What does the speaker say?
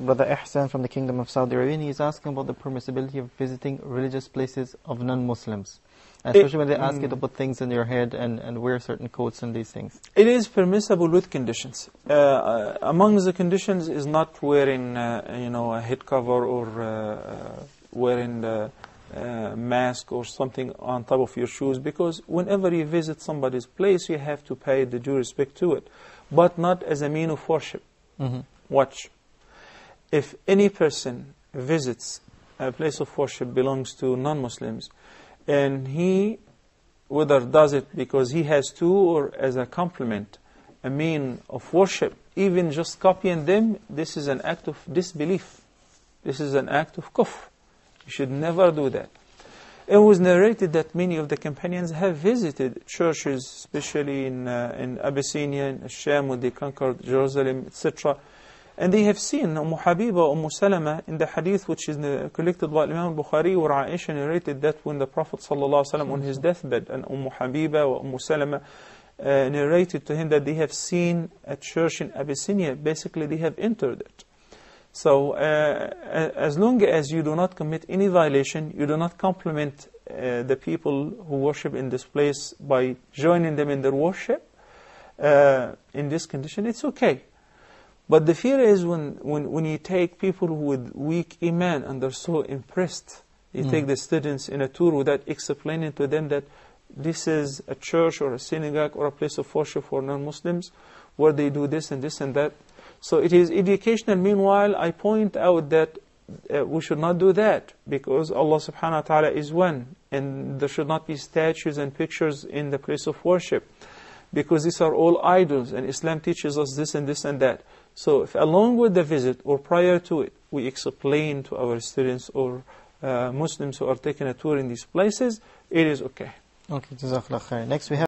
Brother Ihsan from the Kingdom of Saudi Arabia. He is asking about the permissibility of visiting religious places of non-Muslims, especially when they ask you to put things in your head and wear certain coats and these things. It is permissible with conditions. Among the conditions is not wearing, a head cover or wearing the mask or something on top of your shoes, because whenever you visit somebody's place, you have to pay the due respect to it, but not as a mean of worship. Watch. If any person visits a place of worship belongs to non-Muslims, and he whether does it because he has to or as a compliment, a mean of worship, even just copying them, this is an act of disbelief. This is an act of kufr. You should never do that. It was narrated that many of the companions have visited churches, especially in Abyssinia, in Sham, when they conquered Jerusalem, etc. And they have seen Habiba, Salama, in the hadith which is collected by Imam Bukhari, where Aisha narrated that when the Prophet ﷺ on his deathbed, and Habiba or Salama narrated to him that they have seen a church in Abyssinia. Basically, they have entered it. So, as long as you do not commit any violation, you do not compliment the people who worship in this place by joining them in their worship, in this condition, it's okay. But the fear is when you take people with weak iman and they're so impressed, you take the students in a tour without explaining to them that this is a church or a synagogue or a place of worship for non-Muslims where they do this and this and that. So it is educational. Meanwhile, I point out that we should not do that, because Allah subhanahu wa ta'ala is one, and there should not be statues and pictures in the place of worship, because these are all idols, and Islam teaches us this and this and that. So if along with the visit or prior to it, we explain to our students or Muslims who are taking a tour in these places, it is okay. Okay, Jazakallah khair. Next we have